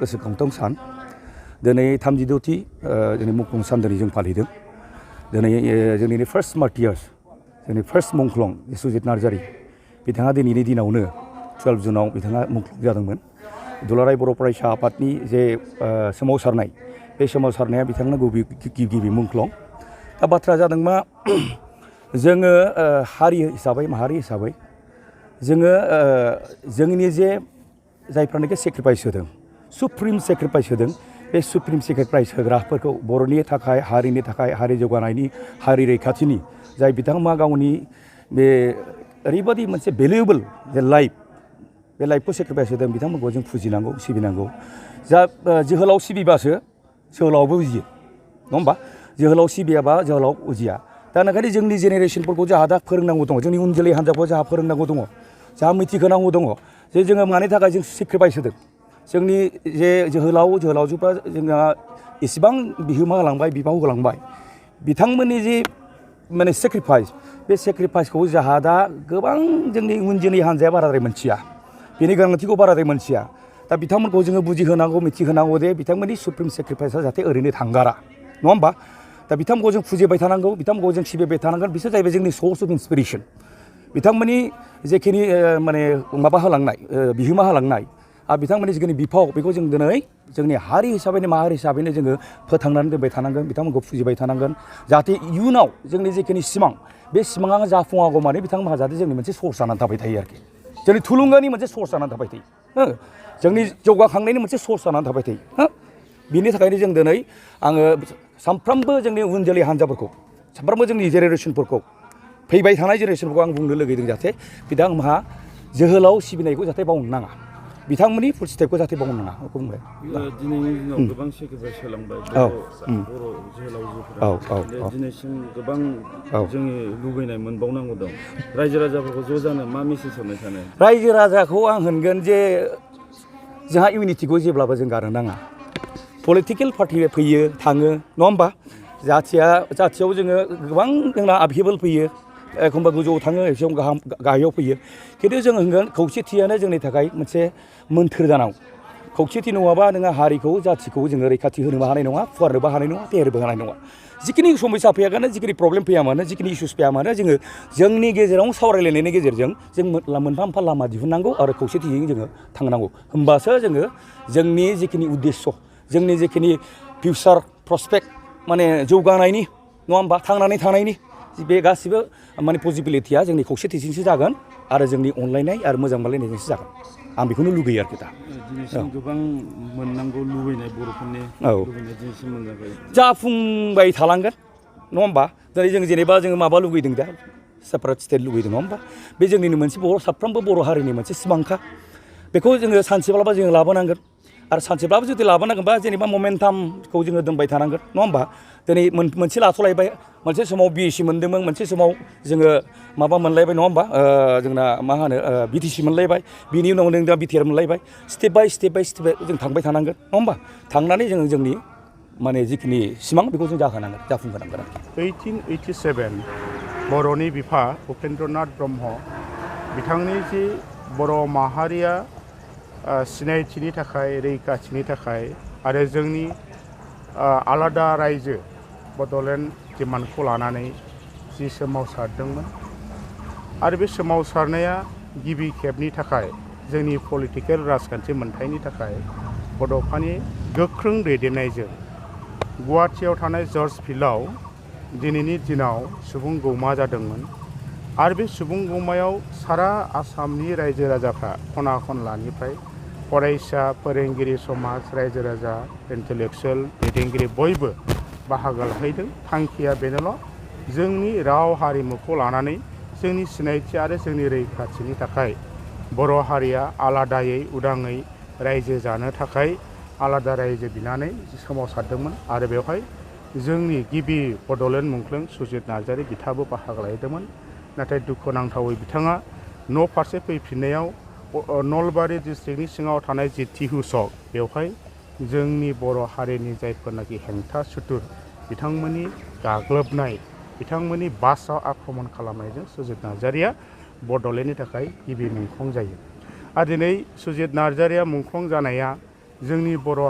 गोसोखांथाव सान दिनै 36थि जोंनि मुंख्लं सान दिनै जों फालिदों दिनै जोंनि फार्स्ट मार्टियार्स जोंनि फार्स्ट मुंख्लं सुजित नार्जारि बिथाङा दिनैनि दिनावनो 12 जुनाव बिथाङा मुंख्लं जादोंमोन दुलाराय बर' फरायसा आफादनि जे सोमावसारनाय बे सोमावसारनाया बिथांनो गिबि मुंख्लं दा बाथ्रा जादों मा जोङो हारि हिसाबै माहारि हिसाबै जोङो जोंनि जे जायफ्रानोखि सेक्रिफाइस होदों सुप्रिम सेक्रिफाइस होदों बे सुप्रिम सेक्रिफाइस होग्राफोरखौ बर'नि थाखाय हारिनि थाखाय हारि जौगानायनि हारि रैखाथिनि जाय बिथांमोना गावनि बे ओरैबायदि मोनसे भेलुएबल जे लाइफ बे लाइफखौ सेक्रिफाइस होदों बिथांमोनखौ जों फुजिनांगौ सिबिनांगौ जा जोहोलाव सिबिबासो जोहोलावबो उजियो नङा होमबा जोहोलाव सिबियाबा जोहोलाव उजिया दा ओंखायनो जोंनि जेनेरेसनफोरखौ जोंहा दा फोरोंनांगौ दङ जोंनि उन जोलै हान्जाखौ जोंहा फोरोंनांगौ दङ जोंहा मिथिहोनांगौ दङ जे जोङो मानि थाखाय जों सेक्रिफाइस होदों जोंनि जे जोहोलावजोफ्रा जोंहा इसेबां बिहोमा होलांबाय बिफाव होलांबाय बिथांमोननि जे माने सेक्रिफाइस बे सेक्रिफाइसखौ जोंहा दा गोबां जोंनि उन जोलै हान्जाया बाराद्राय मोनथिया बेनि गोनांथिखौ बाराद्राय मोनथिया दा बिथांमोनखौ जोङो बुजिहोनांगौ मिथिहोनांगौ दे बिथांमोननि सुप्रिम सेक्रिफाइसआ जाहाथे ओरैनो थांगारा नङा होमबा दा बिथांमोनखौ जों फुजिबाय थानांगौ बिथांमोनखौ जों सिबिबाय थानांगोन बिसोर जाहैबाय जोंनि सोर्स अफ इन्सपिरेसन बिथांमोननि जेखिनि माने माबा होलांनाय बिहोमा होलांनाय आरो बिथांमोननि जिखिनि बिफाव बेखौ जों दिनै जोंनि हारि हिसाबैनो माहारि हिसाबैनो जोङो फोथांनानै दोनबाय थानांगोन बिथांमोनखौ फुजिबाय थानांगोन जाहाथे इयुनाव जोंनि जिखिनि सिमां बे सिमाङा जाफुङागौ माने बिथांमोनहा जाहाथे जोंनि मोनसे सर्स जानानै थाबाय थायो आरोखि जोंनि थुलुंगानि मोनसे सर्स जानानै थाबाय थायो जोंनि जौगाखांनायनि मोनसे सर्स जानानै थाबाय थायो बिनि थाखायनो जों दिनै आङो सानफ्रोमबो जोंनि उन जोलै हान्जाफोरखौ सानफ्रोमबो जोंनि जेनेरेसनफोरखौ फैबाय थानाय जेनेरेसनफोरखौ आं बुंनो लुगैदों जाहाथे बिथांमोनहा जोहोलाव सिबिनायखौ जाहाथे बावनो नाङा बिथांमोननि फुटस्टेपखौ जाहाथे बावनो नाङा बुंबाय दिनैनि दिनाव गोबां सेक्रिफाइस होलांबाय बर' जोहोलावजोफोरा दिनैसिम गोबां जोंनि लुबैनाय मोनबावनांगौ दं रायजो राजाफोरखौ ज' जानो मा मेसेज होनो सानो रायजो राजाखौ आं होनगोन जे जोंहा इउनिटिखौ जेब्लाबो जों गारनो नाङा पलिटिकेल पार्टि फैयो थाङो नङा होमबा जाथियाव जोङो गोबां जोंना आपहेबल फैयो एखमबा गोजौआव थाङो एखमबा गाहायाव फैयो खिन्थु जों होनगोन खौसेथियानो जोंनि थाखाय मोनसे मोन्थोर जानांगौ खौसेथि नङाबा नोङो हारिखौ जाथिखौ जोङो रैखाथि होनोबो हानाय नङा फुवारनोबो हानाय नङा फेहेरनोबो हानाय नङा जिखिनि समस्या फैयागानो जिखिनि प्रब्लेम फैया मानो जिखिनि इसुस फैया मानो जोङो जोंनि गेजेराव सावरायलायनायनि गेजेरजों जों मोनफा मोनफा लामा दिहुननांगौ आरो खौसेथिजों जोङो थांनांगौ होमबासो जोङो जोंनि जिखिनि उद्देश्य जोंनि जिखिनि फिउचार प्रसपेक्ट माने जौगानायनि नङा होमबा थांनानै थानायनि बे गासिबो माने पसिबिलिटिया जोंनि खौसेथिजोंसो जागोन आरो जोंनि अनलायनाय आरो मोजां मोनलायनायजोंसो जागोन आं बेखौनो लुगैयो आरोखि दा दिनैसिम गोबां मोननांगौ लुबैनाय बर'फोरनि लुबैनाय दिनैसिम मोनाखै जाफुंबाय थालांगोन नङा होमबा दिनै जों जेनेबा जोङो माबा लुगैदों दा सेपारेट स्टेट लुगैदों नङा होमबा बे जोंनिनो मोनसे साफ्रोमबो बर' हारिनि मोनसे सिमांखा बेखौ जोङो सानसेब्लाबो जोङो लाबोनांगोन आरो सानसेब्लाबो जुदि लाबोनांगोनबा जेनेबा ममेन्टामखौ जोङो दोनबाय थानांगोन नङा होमबा दिनै मोनसे लाथ'लायबाय मोनसे समाव बिएसि मोनदोंमोन मोनसे समाव जोङो माबा मोनलायबाय नङा होमबा जोंना मा होनो बिटिसि मोनलायबाय बिनि उनाव जों दा बिटिआर मोनलायबाय स्टेप बाय स्टेप जों थांबाय थानांगोन नङा होमबा थांनानै जोङो जोंनि माने जिखिनि सिमां बेखौ जों जाफुंहोनांगोन 1887 बर'नि बिफा उपेन्द्रनाथ ब्रह्म बिथांनि जि बर' माहारिया सिनायथिनि थाखाय रैखाथिनि थाखाय आरो जोंनि आलादा रायजो बड'लेण्ड डिमान्डखौ लानानै जि सोमावसारदोंमोन आरो बे सोमावसारनाया गिबि खेबनि थाखाय जोंनि पलिटिकेल राजखान्थि मोनथायनि थाखाय बड'फानि गोख्रों दैदेननायजों गुवाहाटियाव थानाय जर्ज फिल्डआव दिनैनि दिनाव सुबुं गौमा जादोंमोन आरो बे सुबुं गौमायाव सारा आसामनि रायजो राजाफ्रा खना खनलानिफ्राय फरायसा फोरोंगिरि समाज रायजो राजा इन्टेलेक्सुयेल दैदेनगिरि बयबो बाहागो लाहैदों थांखिया बेनोल' जोंनि राव हारिमुखौ लानानै जोंनि सिनायथि आरो जोंनि रैखाथिनि थाखाय बर' हारिया आलादायै उदाङै रायजो जानो थाखाय आलादा रायजो बिनानै सोमावसारदोंमोन आरो बेवहाय जोंनि गिबि बड'लेण्ड मुंख्लं सुजित नार्जारि बिथाङाबो बाहागो लाहैदोंमोन नाथाय दुखुनांथावै बिथाङा न' फारसे फैफिननायाव नलबारि डिस्ट्रिक्टनि सिङाव थानाय जि टिहु सक बेवहाय जोंनि बर' हारिनि जायफोरनाखि हेंथा सुथुर बिथांमोननि गाग्लोबनाय बिथांमोननि बासाव आक्रमण खालामनायजों सुजित नार्जारिया बड'लेण्डनि थाखाय गिबि मुंख्लं जायो आरो दिनै सुजित नार्जारिया मुंख्लं जानाया जोंनि बर'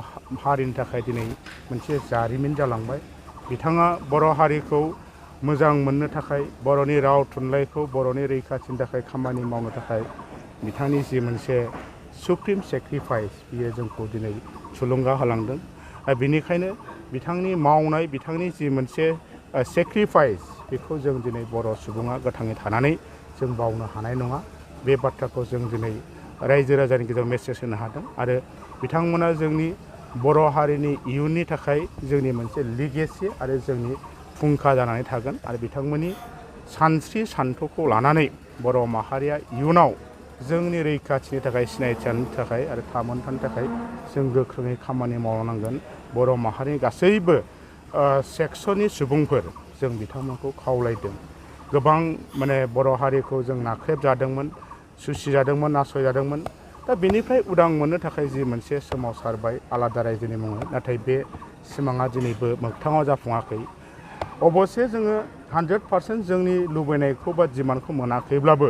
हारिनि थाखाय दिनै मोनसे जारिमिन जालांबाय। बिथाङा बर' हारिखौ मोजां मोननो थाखाय, बर'नि राव थुनलाइखौ बर'नि रैखाथिनि थाखाय खामानि मावनो थाखाय बिथांनि जि मोनसे सुप्रिम सेक्रिफाइस बियो जोंखौ दिनै थुलुंगा होलांदों। बेनिखायनो बिथांनि मावनाय, बिथांनि जि मोनसे सेक्रिफाइस बेखौ जों दिनै बर' सुबुङा गोथाङै थानानै जों बावनो हानाय नङा। बे बाथ्राखौ जों दिनै रायजो राजानि गेजेराव मेसेज होनो हादों आरो बिथांमोना जोंनि बर' हारिनि इयुननि थाखाय जोंनि मोनसे लिगेसि आरो जोंनि फुंखा जानानै थागोन आरो बिथांमोननि सानस्रि सान्थौखौ लानानै बर' माहारिया इयुनाव जोंनि रैखाथिनि थाखाय, सिनायथिनि थाखाय आरो थामोन्थानि थाखाय जों गोख्रोङै खामानि मावनांगोन। बर' माहारिनि गासैबो सेक्सननि सुबुंफोर जों बिथांमोनखौ खावलायदों। गोबां बर' हारिखौ जों नाख्रेबजादोंमोन, सुसिजादोंमोन, नासयजादोंमोन। दा बेनिफ्राय उदां मोननो थाखाय जि मोनसे सोमावसारबाय आलादा रायजोनि मुङै, नाथाय बे सिमाङा दिनैबो मोगथाङाव जाफुङाखै। अबसे जोङो 100% जोंनि लुबैनायखौ बा डिमान्डखौ मोनाखैब्लाबो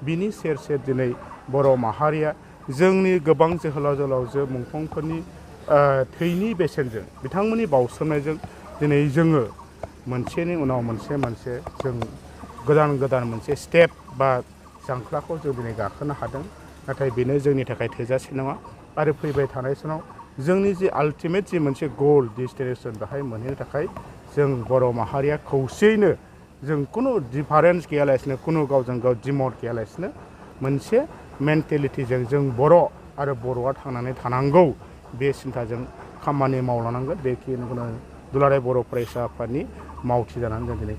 बिनि सेर सेर दिनै बर' माहारिया जोंनि गोबां जोहोलाव जोहोलावजो मुंख्लंफोरनि थैनि बेसेनजों, बिथांमोननि बावसोमनायजों दिनै जोङो मोनसेनि उनाव मोनसे जों गोदान गोदान मोनसे स्टेप बा जांख्लाखौ जों दिनै गाखोनो हादों। नाथाय बेनो जोंनि थाखाय थोजासे नङा आरो फैबाय थानाय समाव जोंनि जि आल्टिमेट जि मोनसे गल डेस्टिनेसन बेहाय मोनहैनो थाखाय जों बर' माहारिया खौसेयैनो जों खुनु डिफारेन्स गैयालासिनो, खुनु गावजों गाव डिमट गैयालासिनो मोनसे मेन्टेलिटिजों जों बर' आरो बर'आ थांनानै थानांगौ बे सिन्थाजों खामानि मावलांनांगोन। बेखिनिखौनो दुलाराय बर' फरायसा आफादनि मावथि जानानै जों दिनै